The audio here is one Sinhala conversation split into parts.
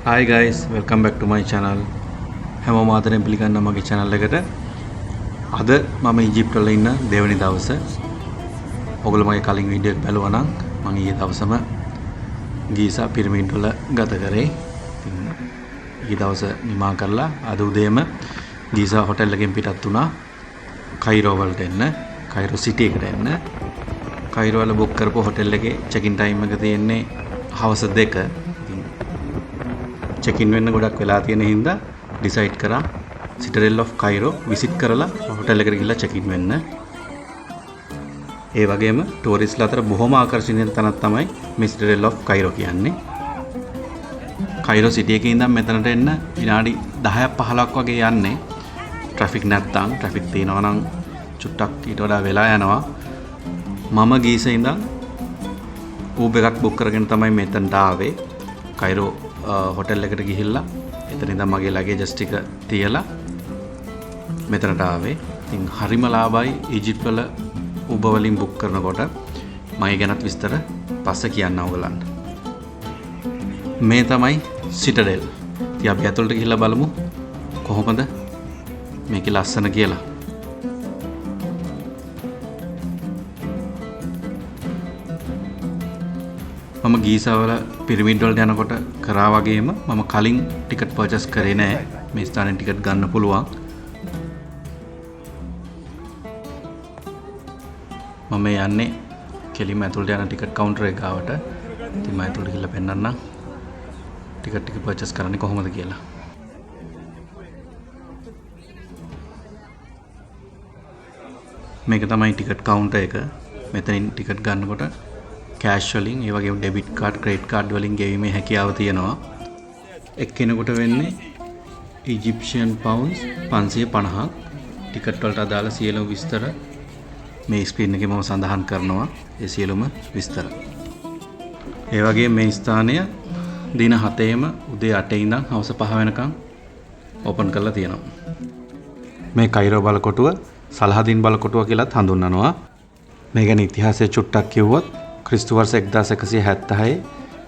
Hi guys, welcome back to my channel. හැමෝම ආදරෙන් පිළිගන්නවා මගේ channel එකට. අද මම ඊජිප්තු වල ඉන්න දෙවෙනි දවසේ. ඔයගොල්ලෝ මගේ කලින් වීඩියෝ එක බලුවා නම් මම ඊයේ දවසම ගීසා පිරමීඩ් වල ගත කරේ. ඉතින් ඊයේ දවස නිමා කරලා අද උදේම ගීසා හොටෙල් එකෙන් පිටත් වුණා කයිරෝ වලට එන්න. කයිරෝ සිටි එකට එන්න. කයිරෝ වල බුක් කරපු හොටෙල් එකේ චෙක් ඉන් ටයිම් එක තියෙන්නේ හවස 2. චෙක් ඉන් වෙන්න ගොඩක් වෙලා තියෙන හින්දා ඩිසයිඩ් කරා සිටඩෙල් ඔෆ් කයිරෝ විසිට් කරලා හොටෙල් එකට ගිහිල්ලා චෙක් ඉන් වෙන්න. ඒ වගේම ටූරිස්ට්ලා අතර බොහොම ආකර්ෂණීය තැනක් තමයි මේ සිටඩෙල් ඔෆ් කයිරෝ කියන්නේ. කයිරෝ සිටි එකේ ඉඳන් මෙතනට එන්න විනාඩි 10ක් 15ක් වගේ යන්නේ. ට්‍රැෆික් නැත්තම් ට්‍රැෆික් තියෙනවා නම් චුට්ටක් ඊට වඩා වෙලා යනවා. මම ගීසේ ඉඳන් Uber එකක් බුක් කරගෙන තමයි මෙතනට ආවේ. කයිරෝ හොටෙල් එකට ගිහිල්ලා එතන ඉඳන් මගේ ලගේජස් ටික තියලා මෙතනට ආවේ. ඉතින් හරිම ලාභයි ඊජිප්තු වල Uber වලින් බුක් කරනකොට. මගේ ගැනත් විස්තර පස්සේ කියන්න ඕගලන්ට. මේ තමයි සිටඩෙල්. ඉතින් අපි ඇතුළට ගිහිල්ලා බලමු කොහොමද මේකේ ලස්සන කියලා. මම ගීසා වල පිරමීඩ් වලට යනකොට කරා වගේම මම කලින් ටිකට් පර්චේස් කරේ නෑ. මේ ස්ථානෙන් ටිකට් ගන්න පුළුවන්. මම යන්නේ කෙලින්ම ඇතුළට යන ටිකට් කවුන්ටර් එක ගාවට. ඉතින් මම ඇතුළට ගිහලා පෙන්නන්නම් ටිකට් ටික පර්චේස් කරන්නේ කොහොමද කියලා. මේක තමයි ටිකට් කවුන්ටර් එක. මෙතනින් ටිකට් ගන්නකොට කෑෂ් වලින් ඒ වගේම ඩෙබිට් කාඩ් ක්‍රෙඩිට් කාඩ් වලින් ගෙවීමේ හැකියාව තියෙනවා. එක්කෙනෙකුට වෙන්නේ ඊජිප්ෂියන් පවුන්ඩ්ස් 550ක්. ටිකට් වලට අදාළ සියලුම විස්තර මේ ස්ක්‍රීන් එකේ මම සඳහන් කරනවා. ඒ සියලුම විස්තර. ඒ වගේම මේ ස්ථානය දින 7ේම උදේ 8 ඉඳන් හවස 5 වෙනකම් ඕපන් කරලා තියෙනවා. මේ කයිරෝ බලකොටුව සලහදීන් බලකොටුව කියලාත් හඳුන්වනවා. මේ ගැන ඉතිහාසය චුට්ටක් කිව්වොත් ක්‍රිස්තු වර්ෂ 1176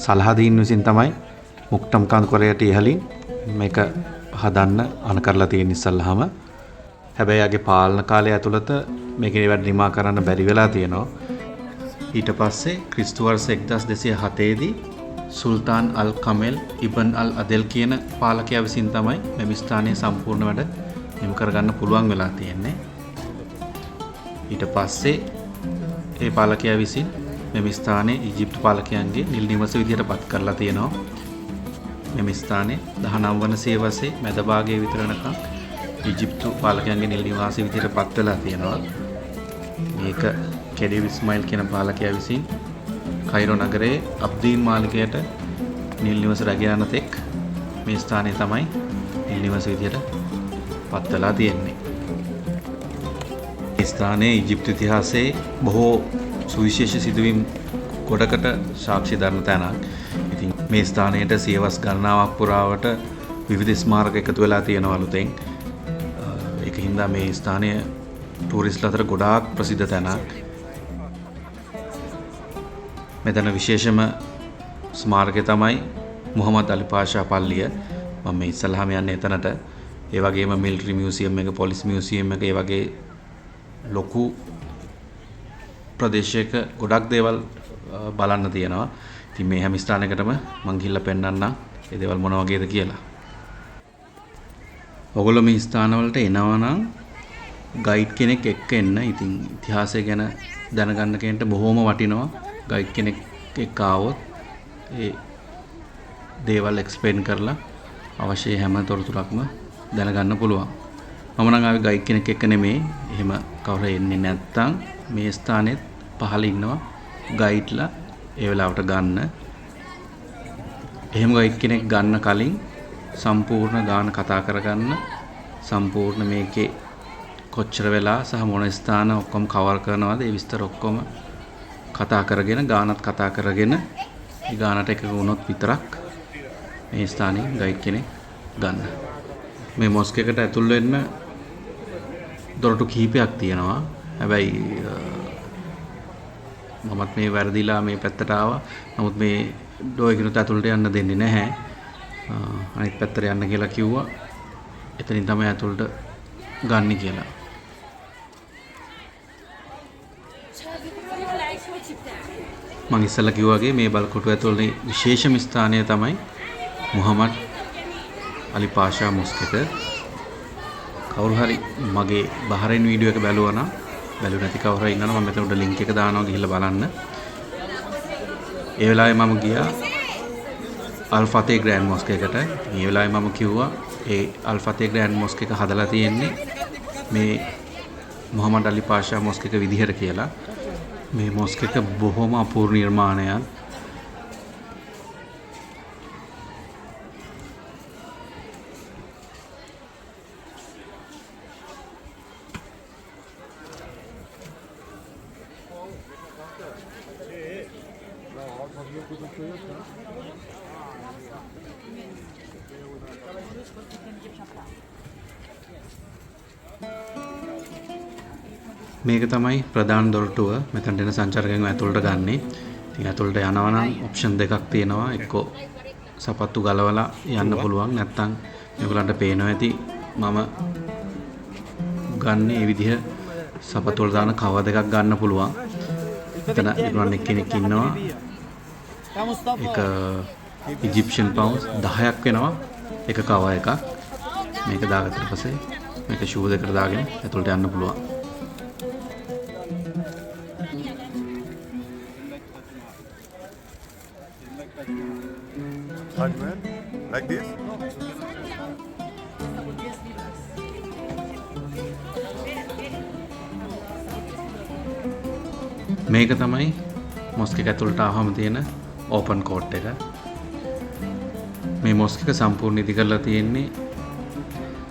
සලහදීන් විසින් තමයි මුක්ටම් කඳුකරයට ඉහළින් මේක හදන්න අණ කරලා තියෙන ඉස්සල්ලාම. හැබැයි යාගේ පාලන කාලය ඇතුළත මේකේ වැඩ නිමා කරන්න බැරි වෙලා තියෙනවා. ඊට පස්සේ ක්‍රිස්තු වර්ෂ 1207 දී සුල්තාන් අල් කමෙල් ඉබන් අල් අදෙල් කියන පාලකයා විසින් තමයි මේ ස්ථානයේ සම්පූර්ණ වැඩ නිම කරගන්න පුළුවන් වෙලා තියෙන්නේ. ඊට පස්සේ ඒ පාලකයා විසින් මෙම ස්ථානයේ ඊජිප්තු පාලකයන්ගේ නිල් නිවස විදිහට පත් කරලා තියෙනවා. මෙම ස්ථානයේ 19 වන සියවසේ මැද භාගයේ විතර වෙනකම් ඊජිප්තු පාලකයන්ගේ නිල් නිවාස විදිහට පත් වෙලා තියෙනවා. මේක කෙඩිව් ඉස්මායිල් කියන පාලකයා විසින් කයිරෝ නගරයේ අබ්දීන් මාලිගයට නිල් නිවස රැගෙන යන තෙක් මේ ස්ථානයේ තමයි නිල් නිවස විදිහට පත් වෙලා තියෙන්නේ. මේ ස්ථානයේ ඊජිප්තු ඉතිහාසයේ බොහෝ සුවිශේෂ සිදුවීම් ගොඩකට සාක්ෂි දරන තැනක්. ඉතින් මේ ස්ථානයට සියවස් ගණනාවක් පුරාවට විවිධ ස්මාරක එකතු වෙලා තියෙනවා අලුතෙන්. ඒක හින්දා මේ ස්ථානය ටූරිස්ට්ලා අතර ගොඩාක් ප්‍රසිද්ධ තැනක්. මෙතන විශේෂම ස්මාරකය තමයි මුහම්මද් අලි පාෂා පල්ලිය. මම මේ ඉස්සල්ලාම යන්නේ එතනට. ඒ වගේම මිලිටරි මියුසියම් එක, පොලිස් මියුසියම් එක, ඒ වගේ ලොකු ප්‍රදේශයක ගොඩක් දේවල් බලන්න තියෙනවා. ඉතින් මේ හැම ස්ථානයකටම මං ගිහිල්ලා පෙන්නන්නම් ඒ දේවල් මොන වගේද කියලා. ඔයගොල්ලෝ මේ ස්ථානවලට එනවා නම් ගයිඩ් කෙනෙක් එක්ක එන්න. ඉතින් ඉතිහාසය ගැන දැනගන්න කෙනෙක්ට බොහොම වටිනවා. ගයිඩ් කෙනෙක් එක්ක ආවොත් ඒ දේවල් එක්ස්ප්ලেইন කරලා අවශ්‍ය හැම තොරතුරක්ම දැනගන්න පුළුවන්. මම නම් ආවේ ගයිඩ් කෙනෙක් එක්ක නෙමෙයි. එහෙම කවුරු එන්නේ නැත්තම් මේ ස්ථානෙත් පහළ ඉන්නවා ගයිඩ්ලා ඒ වෙලාවට ගන්න. එහෙම ගයිඩ් කෙනෙක් ගන්න කලින් සම්පූර්ණ ගාන කතා කරගන්න. සම්පූර්ණ මේකේ කොච්චර වෙලා සහ මොන ස්ථාන ඔක්කොම කවර් කරනවද ඒ විස්තර ඔක්කොම කතා කරගෙන ගානත් කතා කරගෙන ඒ ගානට එකක වුණොත් විතරක් මේ ස්ථානයේ ගයිඩ් කෙනෙක් ගන්න. මේ මොස්ක් එකට ඇතුල් වෙන්න දොරටු කිහිපයක් තියෙනවා. හැබැයි මමත් මේ වැරදිලා මේ පැත්තට ආවා. නමුත් මේ ඩෝ එකකට ඇතුළට යන්න දෙන්නේ නැහැ. අනිත් පැත්තට යන්න කියලා කිව්වා. එතනින් තමයි ඇතුළට ගන්න කියලා. මම ඉස්සෙල්ලා කිව්වා වගේ මේ බල්කොටුව ඇතුළේ විශේෂම ස්ථානය තමයි මුහම්මද් අලි පාෂා මොස්ක් එක. කවුරු හරි මගේ බහරෙන් වීඩියෝ එක බැලුවා නම් බැලුව නැති කවුරු හරි ඉන්නවා නම් මම මෙතන උඩ ලින්ක් එක දානවා ගිහිල්ලා බලන්න. ඒ වෙලාවේ මම ගියා අල් ෆතේ ග්‍රෑන්ඩ් මොස්ක් එකට. මේ වෙලාවේ මම කිව්වා ඒ අල් ෆතේ ග්‍රෑන්ඩ් මොස්ක් එක හදලා තියෙන්නේ මේ මුහම්මද් අලි පාෂා මොස්ක් එක විදිහට කියලා. මේ මොස්ක් එක බොහොම අපූර්ව නිර්මාණයක්. මේක තමයි ප්‍රධාන දොරටුව. මෙතනට එන සංචාරකයන්ව ඇතුළට ගන්නේ. ඉතින් ඇතුළට යනවා නම් ඔප්ෂන් දෙකක් තියෙනවා. එක්කෝ සපත්තු ගලවලා යන්න පුළුවන්. නැත්නම් මේගොල්ලන්ට පේනවා ඇති මම ගන්න මේ විදිහ සපත්තු වල දාන කව දෙකක් ගන්න පුළුවන්. එතන ඉක්මන් කෙනෙක් ඉන්නවා. එක ඉජිප්ෂියන් පවුන්ඩ්ස් 10ක් වෙනවා එක කව එකක්. මේක දාගත්තට පස්සේ මේක ෂූ දෙකට දාගෙන ඇතුළට යන්න පුළුවන්. Like this? මේක තමයි මොස්ක් එක ඇතුළට ආවම තියෙන ඕපන් කෝට් එක. මේ මොස්ක් එක සම්පූර්ණ ඉදි කරලා තියෙන්නේ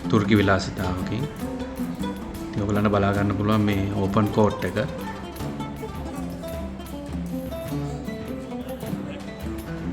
තුර්කි විලාසිතාවකින්. ඉතින් ඔයගලන්ට බලා ගන්න පුළුවන් මේ ඕපන් කෝට් එක.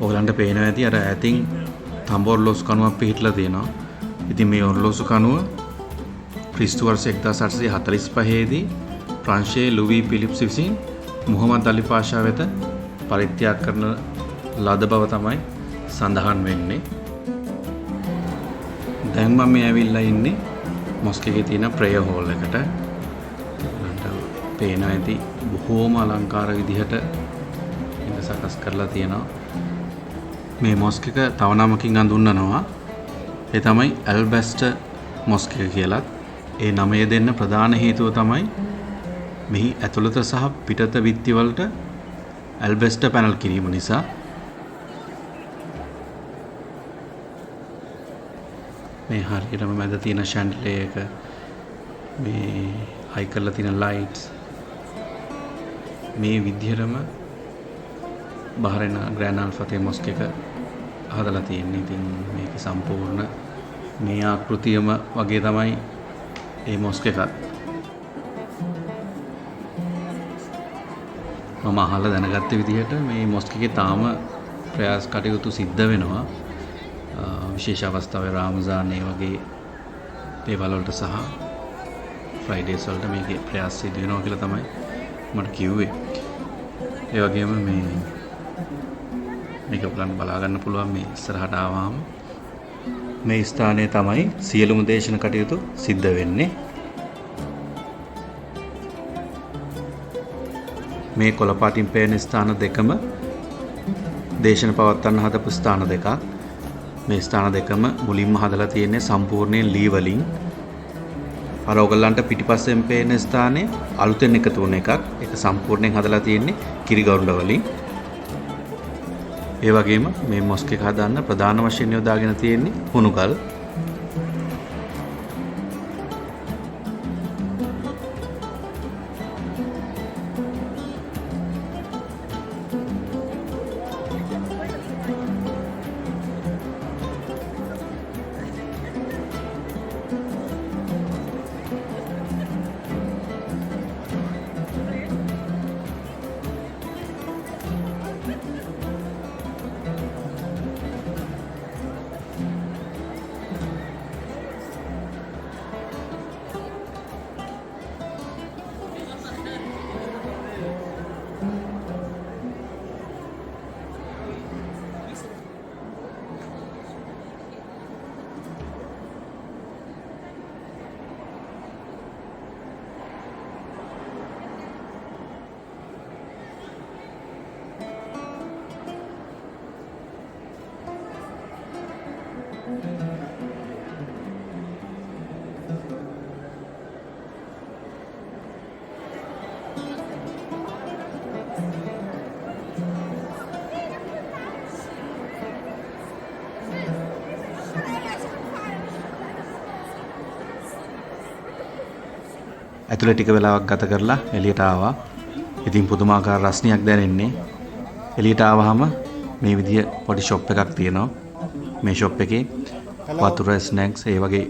ඔයගලන්ට පේනවා ඇති අර ඈතින් තඹ ඔරලෝසු කණුවක් පිහිටලා තියෙනවා. ඉතින් මේ ඔරලෝසු කණුව ක්‍රිස්තු වර්ෂ 1845 දී ප්‍රංශයේ ලුවී පිලිප්ස් විසින් මුහම්මද් අලි පාෂා වෙත පරිත්‍යාග කරන ලද බව තමයි සඳහන් වෙන්නේ. දැන් මම මේ ඇවිල්ලා ඉන්නේ මොස්ක් එකේ තියෙන ප්‍රේයර් හෝල් එකට. මට පේනවා ඇති බොහෝම අලංකාර විදිහට ඉඳ සකස් කරලා තියෙනවා. මේ මොස්ක් එක තව නමකින් හඳුන්වනවා. ඒ තමයි ඇල්බැස්ටර් මොස්ක් එක කියලා. ඒ නමය දෙන්න ප්‍රධාන හේතුව තමයි මෙහි ඇතුළත සහ පිටත බිත්ති වලට ඇල්බැස්ටර් පැනල් කිරීම නිසා. මේ හරියටම මැද තියෙන ෂැන්ඩලියර් එක, මේ හයි කරලා තියෙන ලයිට්ස්, මේ විදිහටම බහරෙන ග්‍රෑන්ඩ් අල් ෆතේ මොස්ක් එක හදලා තියෙන්නේ. ඉතින් මේක සම්පූර්ණ මේ ආකෘතියම වගේ තමයි මේ මොස්ක් එකත්. මම අහලා දැනගත්ත විදිහට මේ මොස්ක් එකේ තාම ප්‍රයාස කටයුතු සිද්ධ වෙනවා. විශේෂ අවස්ථාවේ රාමසාන් ඒ වගේ දේවල් වලට සහ ෆ්‍රයිඩේස් වලට මේකේ ප්‍රයාස සිදු වෙනවා කියලා තමයි මට කිව්වේ. ඒ වගේම මේක ඔයගලන්ට බලා ගන්න පුළුවන් මේ ඉස්සරහට ආවම මේ ස්ථානයේ තමයි සියලුම දේශන කටයුතු සිද්ධ වෙන්නේ. මේ කොළපාටින් පේන ස්ථාන දෙකම දේශන පවත්වන්න හදපු ස්ථාන දෙකක්. මේ ස්ථාන දෙකම මුලින්ම හදලා තියෙන්නේ සම්පූර්ණයෙන් ලී වලින්. අර ඔයගලන්ට පිටිපස්සෙන් පේන ස්ථානේ අලුතෙන් එකතු වුණ එකක්. ඒක සම්පූර්ණයෙන් හදලා තියෙන්නේ කිරිගරුඬ වලින්. ඒ වගේම මේ මොස්ක් එක හදන්න ප්‍රධාන වශයෙන් යොදාගෙන තියෙන්නේ හුණුගල්. ඇතුළේ ටික වෙලාවක් ගත කරලා එළියට ආවා. ඉතින් පුදුමාකාර රසණියක් දැනෙන්නේ. එළියට ආවහම මේ විදිය පොඩි ෂොප් එකක් තියෙනවා. මේ ෂොප් එකේ වතුර ස්නැක්ස් ඒ වගේ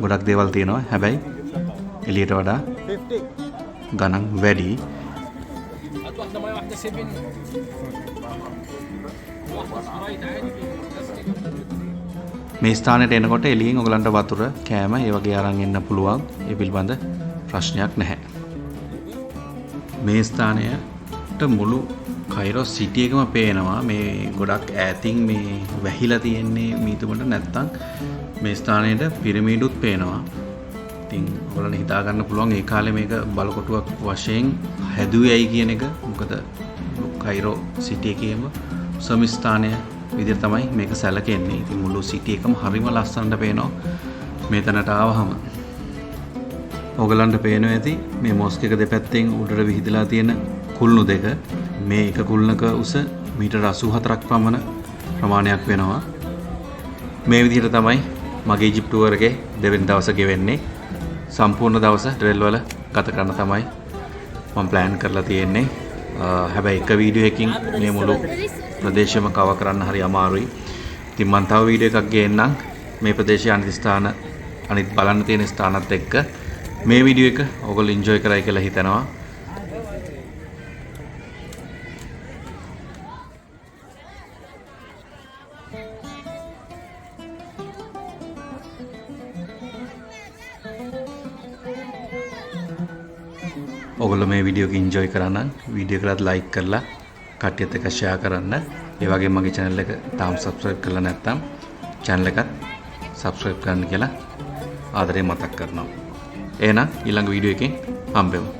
ගොඩක් දේවල් තියෙනවා. හැබැයි එළියට වඩා ගණන් වැඩි. මේ ස්ථානයට එනකොට එළියෙන් ඔයගලන්ට වතුර, කෑම ඒ වගේ අරන් එන්න පුළුවන්. ඒ පිළිබඳ ප්‍රශ්නයක් නැහැ. මේ ස්ථානයට මුළු කයිරෝ සිටි එකම පේනවා. මේ ගොඩක් ඈතින් මේ වැහිලා තියෙන්නේ මීතුමට නැත්තම් මේ ස්ථානයේට පිරමීඩුත් පේනවා. ඉතින් ඔයගලන්ට හිතා ගන්න පුළුවන් ඒ කාලේ මේක බලකොටුවක් වශයෙන් හැදුවේයි කියන එක. මොකද කයිරෝ සිටි එකේම උසම ස්ථානය විදිහට තමයි මේක සැලකෙන්නේ. ඉතින් මුළු සිටි එකම හරිම ලස්සනට පේනවා මේතනට ආවහම. ඔයගලන්ට පේනවා ඇති මේ මොස්ක් එක දෙපැත්තෙන් උඩට විහිදලා තියෙන කුළුණු දෙක. මේ එක කුළුණක උස මීටර 84ක් පමණ ප්‍රමාණයක් වෙනවා. මේ විදිහට තමයි මගේ ඉජිප්තු ටුවර් එකේ දෙවෙනි දවස ගෙවෙන්නේ. සම්පූර්ණ දවස ට්‍රෙල් වල ගත කරන්න තමයි මම ප්ලෑන් කරලා තියෙන්නේ. හැබැයි එක වීඩියෝ එකකින් මේ මුළු ප්‍රදේශයම කවර් කරන්න හරි අමාරුයි. ඉතින් මම තව වීඩියෝ එකක් ගේන්නම් මේ ප්‍රදේශයේ අනිත් ස්ථාන අනිත් බලන්න තියෙන ස්ථානත් එක්ක. මේ වීඩියෝ එක ඔයගොල්ලෝ එන්ජොයි කරයි කියලා හිතනවා. ඔයගොල්ලෝ මේ වීඩියෝ එක එන්ජොයි කරා නම් වීඩියෝ එකට ලයික් කරලා කට්ටියත් එක්ක ෂෙයා කරන්න. ඒ වගේම මගේ channel එක තාම subscribe කරලා නැත්නම් channel එකත් subscribe කරන්න කියලා ආදරයෙන් මතක් කරනවා. එහෙනම් ඊළඟ වීඩියෝ එකෙන් හම්බෙමු.